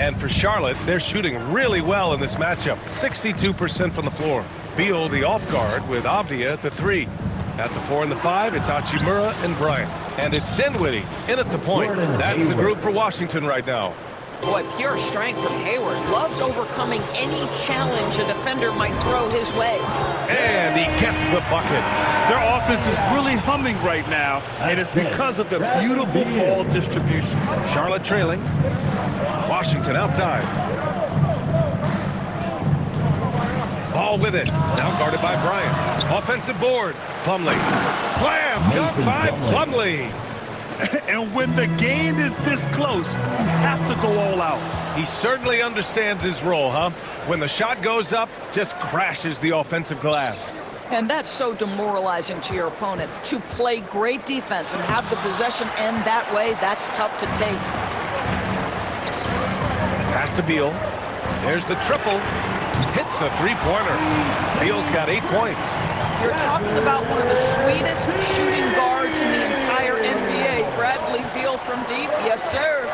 And for Charlotte, they're shooting really well in this matchup, 62% from the floor. Beal the off guard with Avdia at the 3. At the 4 and the 5, it's Hachimura and Bryant. And it's Dinwiddie in at the point. That's the group for Washington right now. Boy, pure strength from Hayward. Loves overcoming any challenge a defender might throw his way. And he gets the bucket. Their offense is really humming right now, and it's because of the beautiful ball distribution. Charlotte trailing. Washington outside. Ball with it. Now guarded by Bryant. Offensive board. Plumlee. Slam. Dunk by Plumlee. And when the game is this close, you have to go all out. He certainly understands his role, huh? When the shot goes up, just crashes the offensive glass. And that's so demoralizing to your opponent. To play great defense and have the possession end that way, that's tough to take. Pass to Beal. There's the triple. Hits a three-pointer. Beal's got 8 points. You're talking about one of the sweetest shooting guards in the entire NBA. Bradley Beal from deep. Yes, sir.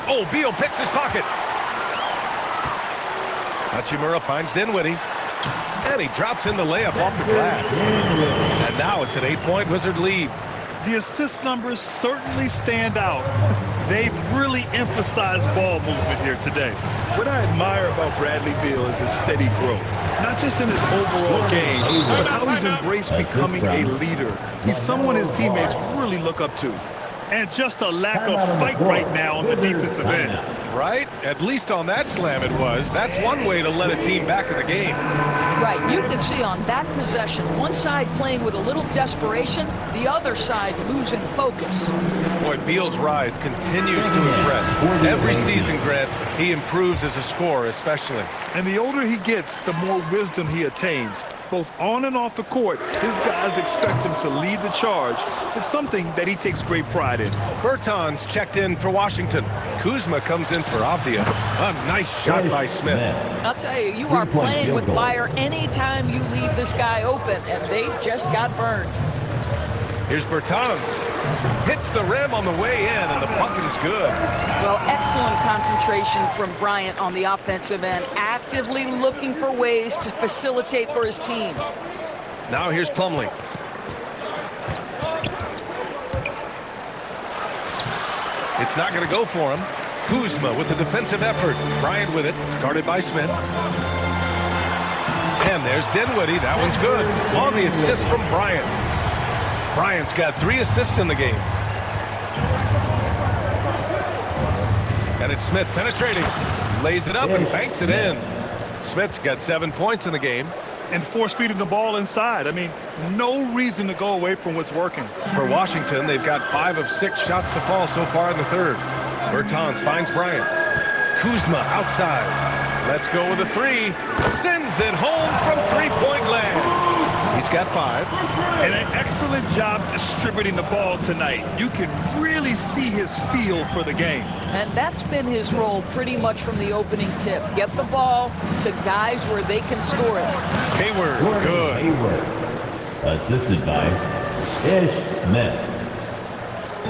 Oh, Beal picks his pocket. Hachimura finds Dinwiddie. And he drops in the layup off the glass. And now it's an 8-point Wizard lead. The assist numbers certainly stand out. They've really emphasized ball movement here today. What I admire about Bradley Beal is his steady growth. Not just in his overall game, but how he's embraced becoming a leader. He's someone his teammates really look up to. And just a lack of fight right now on the defensive end. Right? At least on that slam it was. That's one way to let a team back in the game. Right. You can see on that possession, one side playing with a little desperation, the other side losing focus. Boy, Beal's rise continues to impress. Every season, Grant, he improves as a scorer especially. And the older he gets, the more wisdom he attains. Both on and off the court, his guys expect him to lead the charge. It's something that he takes great pride in. Bertans checked in for Washington. Kuzma comes in for Avdia. A nice shot by Smith. I'll tell you, you are playing with fire anytime you leave this guy open, and they just got burned. Here's Bertans. Hits the rim on the way in, and the bucket is good. Well, excellent concentration from Bryant on the offensive end, actively looking for ways to facilitate for his team. Now here's Plumlee. It's not going to go for him. Kuzma with the defensive effort. Bryant with it, guarded by Smith. And there's Dinwiddie. That one's good. On the assist from Bryant. Bryant's got 3 assists in the game. And it's Smith penetrating. Lays it up and banks it in. Smith's got 7 points in the game. And force-feeding the ball inside. I mean, no reason to go away from what's working. For Washington, they've got 5 of 6 shots to fall so far in the third. Bertans finds Bryant. Kuzma outside. Let's go with a 3. Sends it home from three-point land. He's got 5. And an excellent job distributing the ball tonight. You can really see his feel for the game. And that's been his role pretty much from the opening tip. Get the ball to guys where they can score it. Hayward, good. Hayward, assisted by Ish Smith.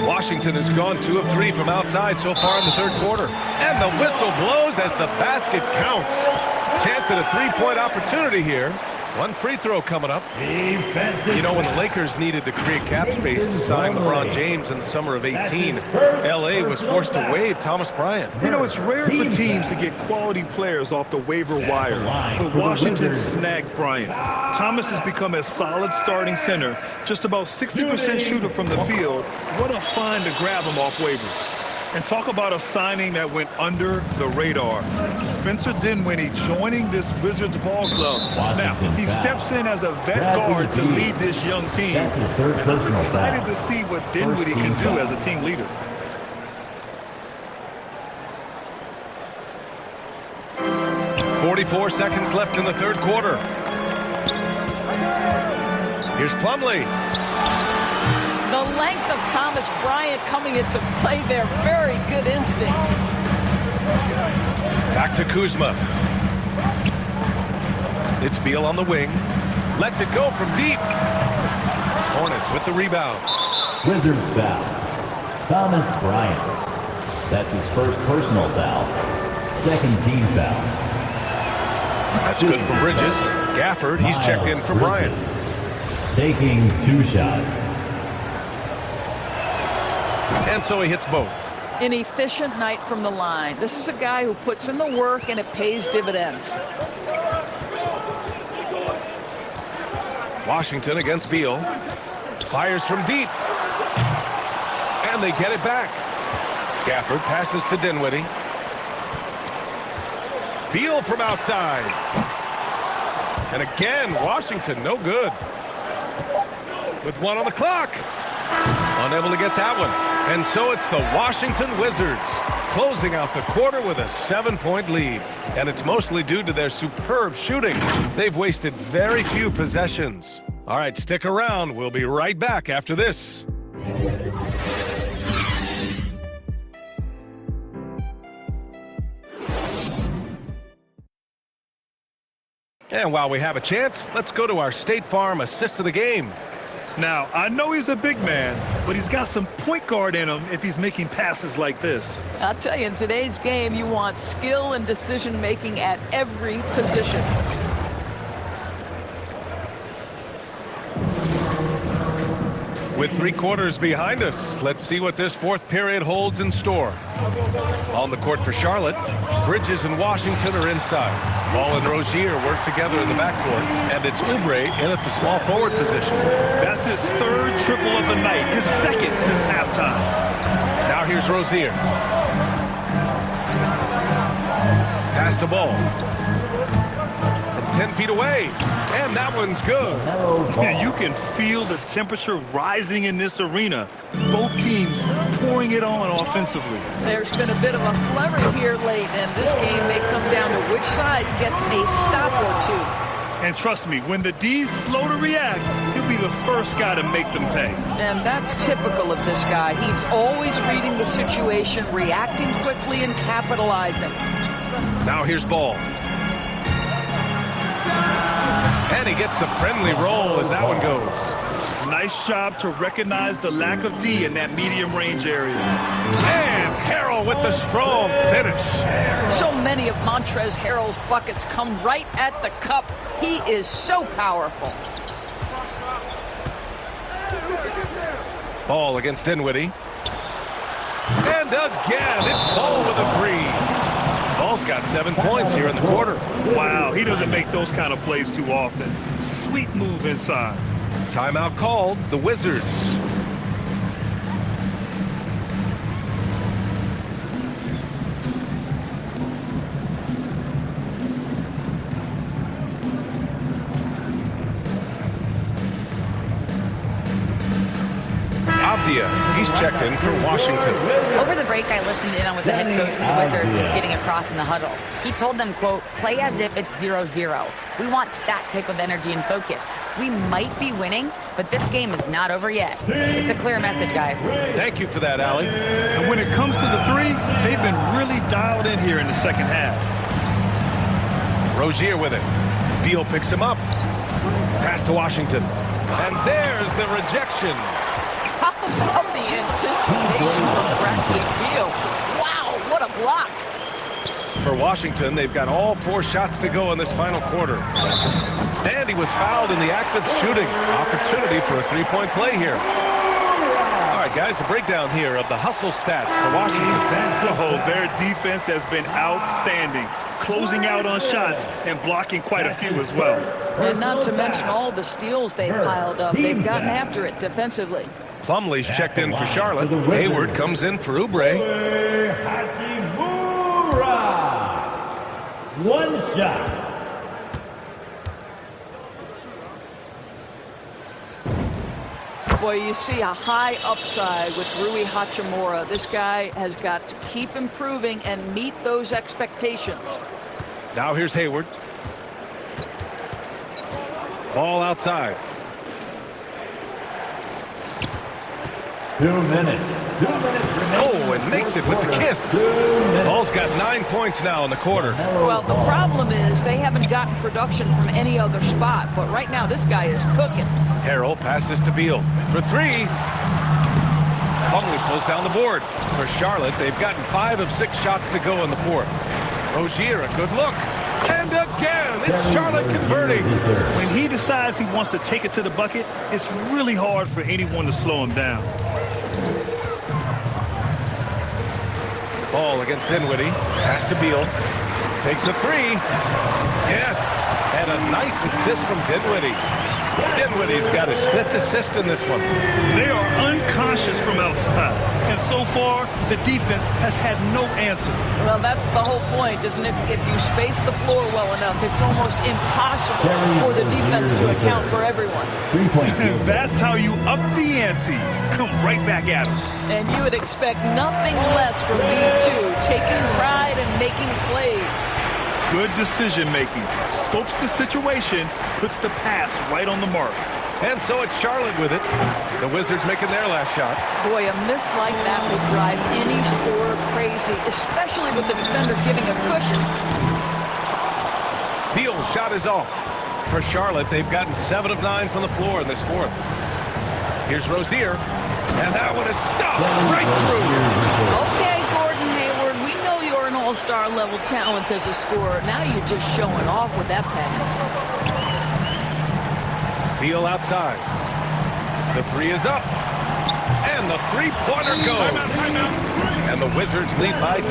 Washington has gone 2 of 3 from outside so far in the third quarter. And the whistle blows as the basket counts. Chance at a 3-point opportunity here. One free throw coming up. You know, when the Lakers needed to create cap space to sign LeBron James in the summer of 18, L.A. was forced to waive Thomas Bryant. You know, it's rare for teams to get quality players off the waiver wire, but Washington snagged Bryant. Thomas has become a solid starting center, just about 60% shooter from the field. What a find to grab him off waivers. And talk about a signing that went under the radar. Spencer Dinwiddie joining this Wizards ball club. Now, he steps in as a vet guard to lead this young team. That's his third And I'm personal excited foul. to see what Dinwiddie can do as a team leader. .44 seconds left in the third quarter. Here's Plumlee. The length of Thomas Bryant coming into play there. Very good instincts. Back to Kuzma. It's Beal on the wing. Lets it go from deep. Hornets with the rebound. Wizards foul. Thomas Bryant. That's his first personal foul. Second team foul. That's good for Bridges. Gafford, he's checked in for Bryant. Taking 2 shots. And so he hits both. An efficient night from the line. This is a guy who puts in the work and it pays dividends. Washington against Beal. Fires from deep. And they get it back. Gafford passes to Dinwiddie. Beal from outside. And again, Washington, no good. With 1 on the clock. Unable to get that one. And so it's the Washington Wizards closing out the quarter with a 7-point lead. And it's mostly due to their superb shooting. They've wasted very few possessions. All right, stick around. We'll be right back after this. And while we have a chance, let's go to our State Farm assist of the game. Now, I know he's a big man, but he's got some point guard in him if he's making passes like this. I'll tell you, in today's game, you want skill and decision-making at every position. With 3 quarters behind us, let's see what this 4th period holds in store. On the court for Charlotte, Bridges and Washington are inside. Ball and Rozier work together in the backcourt, and it's Oubre in at the small forward position. That's his 3rd triple of the night, his 2nd since halftime. Now here's Rozier. Pass the ball. From 10 feet away. And that one's good. Man, you can feel the temperature rising in this arena. Both teams pouring it on offensively. There's been a bit of a flurry here late, and this game may come down to which side gets a stop or 2. And trust me, when the D's slow to react, he'll be the first guy to make them pay. And that's typical of this guy. He's always reading the situation, reacting quickly, and capitalizing. Now here's Ball. And he gets the friendly roll as that one goes. Nice job to recognize the lack of D in that medium range area. And Harrell with the strong finish. So many of Montrezl Harrell's buckets come right at the cup. He is so powerful. Ball against Dinwiddie. And again, it's Ball with a 3. Ball's got 7 points here in the quarter. Wow, he doesn't make those kind of plays too often. Sweet move inside. Timeout called, the Wizards. He's checked in for Washington. Over the break, I listened in on what the head coach of the Wizards was getting across in the huddle. He told them, quote, play as if it's 0-0. We want that type of energy and focus. We might be winning, but this game is not over yet. It's a clear message, guys. Thank you for that, Allie. And when it comes to the 3, they've been really dialed in here in the second half. Rozier with it. Beal picks him up. Pass to Washington. And there's the rejection. How about the anticipation from Bradley Beal? Wow, what a block. For Washington, they've got all 4 shots to go in this final quarter. And he was fouled in the act of shooting. Opportunity for a 3-point play here. All right, guys, a breakdown here of the hustle stats for Washington. Oh, their defense has been outstanding, closing out on shots and blocking quite a few as well. And not to mention all the steals they've piled up. They've gotten after it defensively. Plumlee's checked in for Charlotte. Hayward comes in for Oubre. One shot. Boy, you see a high upside with Rui Hachimura. This guy has got to keep improving and meet those expectations. Now here's Hayward. Ball outside. 2 minutes. 2 minutes remaining. Oh, and makes it with the kiss. Ball's got 9 points now in the quarter. Well, the problem is they haven't gotten production from any other spot, but right now this guy is cooking. Harrell passes to Beal for 3. Plumlee Pulls down the board. For Charlotte, they've gotten 5 of 6 shots to go in the fourth. Rozier, a good look. And again, it's Charlotte converting. When he decides he wants to take it to the bucket, it's really hard for anyone to slow him down. Ball against Dinwiddie. Pass to Beal. Takes a 3. Yes. And a nice assist from Dinwiddie. Dinwiddie's got his 5th assist in this one. They are unconscious from outside. And so far, the defense has had no answer. Well, that's the whole point, isn't it? If you space the floor well enough, it's almost impossible for the defense to account for everyone. And that's how you up the ante. Come right back at them. And you would expect nothing less from these two, taking pride and making plays. Good decision-making. Scopes the situation, puts the pass right on the mark. And so it's Charlotte with it. The Wizards making their last shot. Boy, a miss like that would drive any scorer crazy, especially with the defender giving a cushion. Beal's shot is off. For Charlotte, they've gotten 7 of 9 from the floor in this fourth. Here's Rozier. And that one is stopped right through. Okay, Gordon Hayward, we know you're an all-star level talent as a scorer. Now you're just showing off with that pass. Beal outside. The 3 is up. And the three-pointer goes. And the Wizards lead by 10.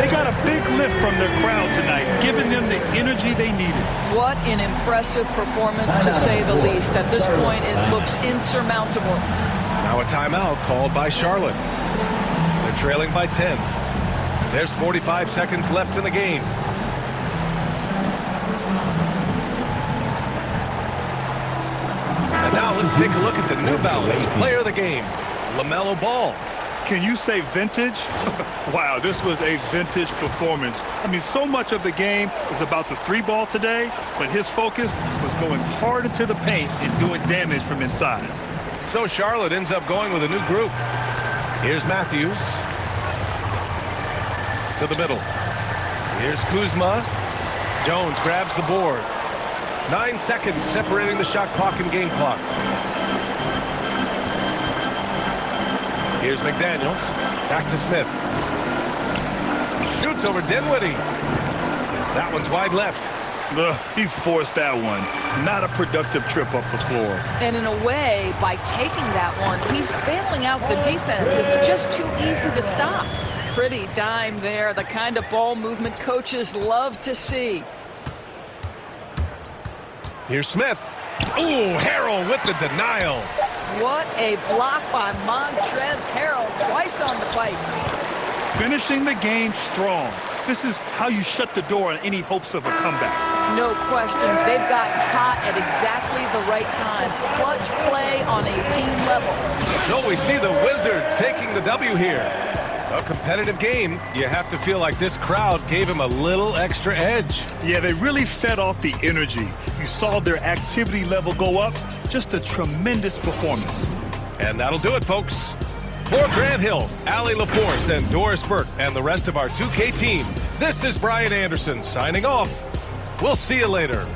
They got a big lift from their crowd tonight, giving them the energy they needed. What an impressive performance, to say the least. At this point, it looks insurmountable. Now a timeout called by Charlotte. They're trailing by 10. There's 45 seconds left in the game. And now let's take a look at the New Balance player of the game, LaMelo Ball. Can you say vintage? Wow, this was a vintage performance. I mean, so much of the game is about the 3-ball today, but his focus was going hard into the paint and doing damage from inside. So Charlotte ends up going with a new group. Here's Matthews. To the middle. Here's Kuzma. Jones grabs the board. 9 seconds separating the shot clock and game clock. Here's McDaniels. Back to Smith. Shoots over Dinwiddie. That one's wide left. He forced that one. Not a productive trip up the floor. And in a way, by taking that one, he's bailing out the defense. It's just too easy to stop. Pretty dime there, the kind of ball movement coaches love to see. Here's Smith. Ooh, Harrell with the denial. What a block by Montrezl Harrell, twice on the pipes. Finishing the game strong. This is how you shut the door on any hopes of a comeback. No question. They've gotten hot at exactly the right time. Clutch play on a team level. So we see the Wizards taking the W here. A competitive game. You have to feel like this crowd gave him a little extra edge. Yeah, they really fed off the energy. You saw their activity level go up. Just a tremendous performance. And that'll do it, folks. For Grant Hill, Allie LaForce, and Doris Burke, and the rest of our 2K team, this is Brian Anderson signing off. We'll see you later.